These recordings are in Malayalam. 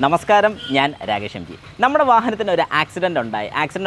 നമസ്കാരം, ഞാൻ രാകേഷ് എം ജി. നമ്മുടെ വാഹനത്തിന് ഒരു ആക്സിഡൻറ്റ്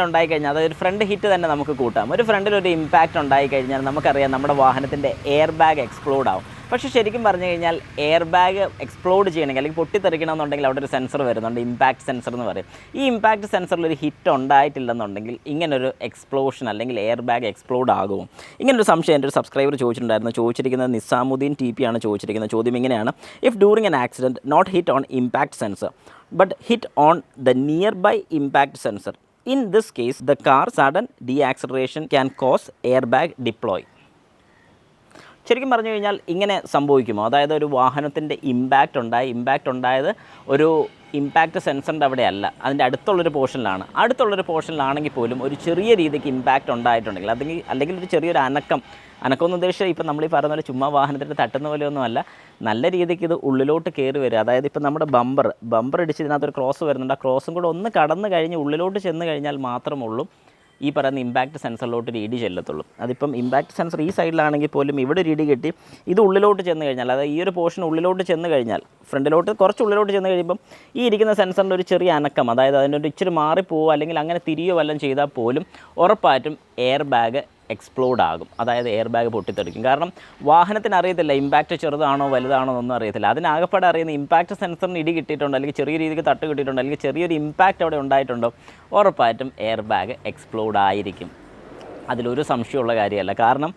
ഉണ്ടായി കഴിഞ്ഞാൽ അതൊരു ഫ്രണ്ട് ഹിറ്റ് തന്നെ നമുക്ക് കൂട്ടാം. ഒരു ഫ്രണ്ടിൽ ഒരു ഇമ്പാക്റ്റ് ഉണ്ടായി കഴിഞ്ഞാൽ നമുക്കറിയാം നമ്മുടെ വാഹനത്തിൻ്റെ എയർ ബാഗ് എക്സ്പ്ലോഡ് ആവും. പക്ഷേ ശരിക്കും പറഞ്ഞു കഴിഞ്ഞാൽ എയർ ബാഗ് എക്സ്പ്ലോഡ് ചെയ്യണമെങ്കിൽ അല്ലെങ്കിൽ പൊട്ടിത്തെറിക്കണമെന്നുണ്ടെങ്കിൽ അവിടെ ഒരു സെൻസർ വരുന്നുണ്ട്, ഇമ്പാക്റ്റ് സെൻസർ എന്ന് പറയും. ഈ ഇമ്പാക്റ്റ് സെൻസറിൽ ഒരു ഹിറ്റ് ഉണ്ടായിട്ടില്ലെന്നുണ്ടെങ്കിൽ ഇങ്ങനൊരു എക്സ്പ്ലോഷൻ അല്ലെങ്കിൽ എയർ ബാഗ് എക്സ്പ്ലോഡ് ആകുമോ? ഇങ്ങനൊരു സംശയം എൻ്റെ ഒരു സബ്സ്ക്രൈബർ ചോദിച്ചിരിക്കുന്നത് നിസാമുദ്ദീൻ TP ആണ് ചോദിച്ചിരിക്കുന്നത്. ചോദ്യം ഇങ്ങനെയാണ്: if during an accident not hit on impact sensor but hit on the nearby impact sensor. In this case, the car sudden deacceleration can cause airbag deploy. ശരിക്കും പറഞ്ഞു കഴിഞ്ഞാൽ ഇങ്ങനെ സംഭവിക്കുമോ? അതായത് ഒരു വാഹനത്തിൻ്റെ ഇമ്പാക്റ്റ് ഉണ്ടായത് ഒരു ഇമ്പാക്റ്റ് സെൻസറിൻ്റെ അവിടെയല്ല, അതിൻ്റെ അടുത്തുള്ളൊരു പോർഷനിലാണെങ്കിൽ പോലും ഒരു ചെറിയ രീതിക്ക് ഇമ്പാക്റ്റ് ഉണ്ടായിട്ടുണ്ടെങ്കിൽ അല്ലെങ്കിൽ ഒരു ചെറിയൊരു അനക്കം എന്ന് ഉദ്ദേശിച്ചാൽ ഇപ്പം നമ്മൾ ഈ പറയുന്ന പോലെ ചുമ്മാ വാഹനത്തിൻ്റെ തട്ടുന്ന പോലെയൊന്നുമല്ല, നല്ല രീതിക്ക് ഇത് ഉള്ളിലോട്ട് കയറി വരിക. അതായത് ഇപ്പം നമ്മുടെ ബമ്പർ ഇടിച്ച് ഇതിനകത്തൊരു ക്രോസ് വരുന്നുണ്ട്, ആ ക്രോസും കൂടെ ഒന്ന് കടന്നു കഴിഞ്ഞ് ഉള്ളിലോട്ട് ചെന്ന് കഴിഞ്ഞാൽ മാത്രമുള്ളൂ ഈ പറയുന്ന ഇമ്പാക്റ്റ് സെൻസറിലോട്ട് ഒരു ഇടി ചെല്ലത്തുള്ളൂ. അതിപ്പം ഇമ്പാക്റ്റ് സെൻസർ ഈ സൈഡിലാണെങ്കിൽ പോലും ഇവിടെ ഒരു ഇടി കെട്ടി ഇത് ഉള്ളിലോട്ട് ചെന്ന് കഴിഞ്ഞാൽ, അതായത് ഈ ഒരു പോർഷൻ ഉള്ളിലോട്ട് ചെന്ന് കഴിഞ്ഞാൽ, ഫ്രണ്ടിലോട്ട് കുറച്ച് ഉള്ളിലോട്ട് ചെന്ന് കഴിയുമ്പം ഈ ഇരിക്കുന്ന സെൻസറിൻ്റെ ഒരു ചെറിയ അനക്കം, അതായത് അതിൻ്റെ ഒരു ഇച്ചിരി മാറിപ്പോവോ അല്ലെങ്കിൽ അങ്ങനെ തിരിയോ വല്ലതും ചെയ്താൽ പോലും ഉറപ്പായിട്ടും എയർ ബാഗ് എക്സ്പ്ലോഡ് ആകും. അതായത് എയർ ബാഗ് പൊട്ടിത്തെറിക്കും. കാരണം വാഹനത്തിന് അറിയത്തില്ല ഇമ്പാക്റ്റ് ചെറുതാണോ വലുതാണോ എന്നൊന്നും അറിയത്തില്ല. അതിനാകപ്പാടെ അറിയുന്ന ഇമ്പാക്റ്റ് സെൻസറിന് ഇടി കിട്ടിയിട്ടുണ്ടോ, അല്ലെങ്കിൽ ചെറിയ രീതിക്ക് തട്ട് കിട്ടിയിട്ടുണ്ടോ, അല്ലെങ്കിൽ ചെറിയൊരു ഇമ്പാക്റ്റ് അവിടെ ഉണ്ടായിട്ടുണ്ടോ, ഉറപ്പായിട്ടും എയർ ബാഗ് എക്സ്പ്ലോഡ് ആയിരിക്കും. അതിലൊരു സംശയമുള്ള കാര്യമല്ല. കാരണം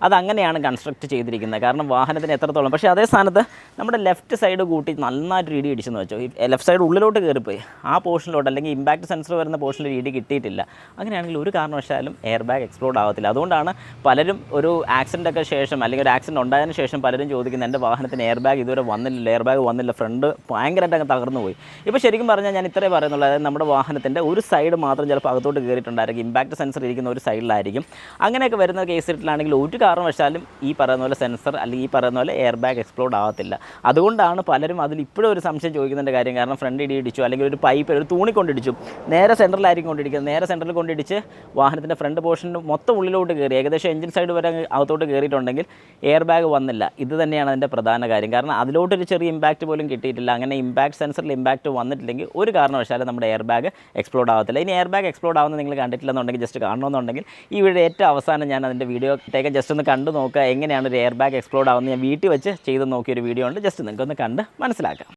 അതങ്ങനെയാണ് കൺസ്ട്രക്റ്റ് ചെയ്തിരിക്കുന്നത്. കാരണം വാഹനത്തിന് എത്രത്തോളം, പക്ഷേ അതേ സ്ഥാനത്ത് നമ്മുടെ ലെഫ്റ്റ് സൈഡ് കൂട്ടി നന്നായിട്ട് ഇടി ഇടിച്ചെന്ന് വെച്ചോ, ഈ ലെഫ്റ്റ് സൈഡ് ഉള്ളിലോട്ട് കയറിപ്പോയി ആ പോർഷനിലോട്ട് അല്ലെങ്കിൽ ഇമ്പാക്റ്റ് സെൻസർ വരുന്ന പോർഷനിൽ ഇടി കിട്ടിയിട്ടില്ല. അങ്ങനെയാണെങ്കിൽ ഒരു കാരണവശാലും എയർ ബാഗ് എക്സ്പ്ലോഡ് ആകത്തില്ല. അതുകൊണ്ടാണ് പലരും ഒരു ആക്സിഡൻ്റൊക്കെ ശേഷം അല്ലെങ്കിൽ ഒരു ആക്സിഡൻറ്റ് ഉണ്ടായതിന് ശേഷം പലരും ചോദിക്കുന്നത്, എൻ്റെ വാഹനത്തിന് എയർ ബാഗ് ഇതുവരെ വന്നില്ല, ഫ്രണ്ട് ഭയങ്കരമായിട്ട് അങ്ങ് തകർന്നു പോയി. ഇപ്പോൾ ശരിക്കും പറഞ്ഞാൽ ഞാൻ ഇത്രേ പറയുന്നുള്ളൂ, അതായത് നമ്മുടെ വാഹനത്തിൻ്റെ ഒരു സൈഡ് മാത്രം ചിലപ്പോൾ അകത്തോട്ട് കയറിയിട്ടുണ്ടായിരിക്കും, ഇമ്പാക്റ്റ് സെൻസർ ഇരിക്കുന്ന ഒരു സൈഡിലായിരിക്കും. അങ്ങനെയൊക്കെ വരുന്ന കേസിലാണെങ്കിൽ ഒരു കാരണവശാലും ഈ പറയുന്ന പോലെ സെൻസർ അല്ലെങ്കിൽ ഈ പറയുന്ന പോലെ എയർ ബാഗ് എക്സ്പ്ലോഡ് ആകത്തില്ല. അതുകൊണ്ടാണ് പലരും അതിൽ ഇപ്പോഴും ഒരു സംശയം ചോദിക്കുന്നതിൻ്റെ കാര്യം. കാരണം ഫ്രണ്ട് ഇടിച്ചു അല്ലെങ്കിൽ ഒരു പൈപ്പ് ഒരു തൂണി കൊണ്ടിടിച്ചു, നേരെ സെൻറ്ററിലായിരിക്കും കൊണ്ടിരിക്കുന്നത്, നേരെ സെൻറ്ററിൽ കൊണ്ടിടിച്ച് വാഹനത്തിൻ്റെ ഫ്രണ്ട് പോർഷന് മൊത്തം ഉള്ളിലോട്ട് കയറി ഏകദേശം എഞ്ചിൻ സൈഡ് വരെ അകത്തോട്ട് കയറിയിട്ടുണ്ടെങ്കിൽ എയർ ബാഗ് വന്നില്ല. ഇത് തന്നെയാണ് അതിൻ്റെ പ്രധാന കാര്യം. കാരണം അതിലോട്ടൊരു ചെറിയ ഇമ്പാക്റ്റ് പോലും കിട്ടിയിട്ടില്ല. അങ്ങനെ ഇമ്പാക്റ്റ് സെൻസറിൽ ഇമ്പാക്റ്റ് വന്നിട്ടില്ലെങ്കിൽ ഒരു കാരണവശാലും നമ്മുടെ എയർ ബാഗ് എക്സ്പ്ലോഡ് ആകത്തില്ല. ഇനി എയർ ബാഗ് എക്സ്പ്ലോഡ് ആവുന്നത് നിങ്ങൾ കണ്ടിട്ടില്ലെന്നുണ്ടെങ്കിൽ ജസ്റ്റ് കാണണമെന്നുണ്ടെങ്കിൽ ഈ വീഡിയോ ഏറ്റവും അവസാനം ഞാൻ അതിൻ്റെ വീഡിയോട്ടേക്ക് ജസ്റ്റ് ഒന്ന് കണ്ടു നോക്കുക, എങ്ങനെയാണ് ഒരു എയർ ബാഗ് എക്സ്പ്ലോഡ് ആവുന്നത്. ഞാൻ വീട്ടിൽ വെച്ച് ചെയ്ത് നോക്കിയൊരു വീഡിയോ ഉണ്ട്, ജസ്റ്റ് നിങ്ങൾക്കൊന്ന് കണ്ട് മനസ്സിലാക്കാം.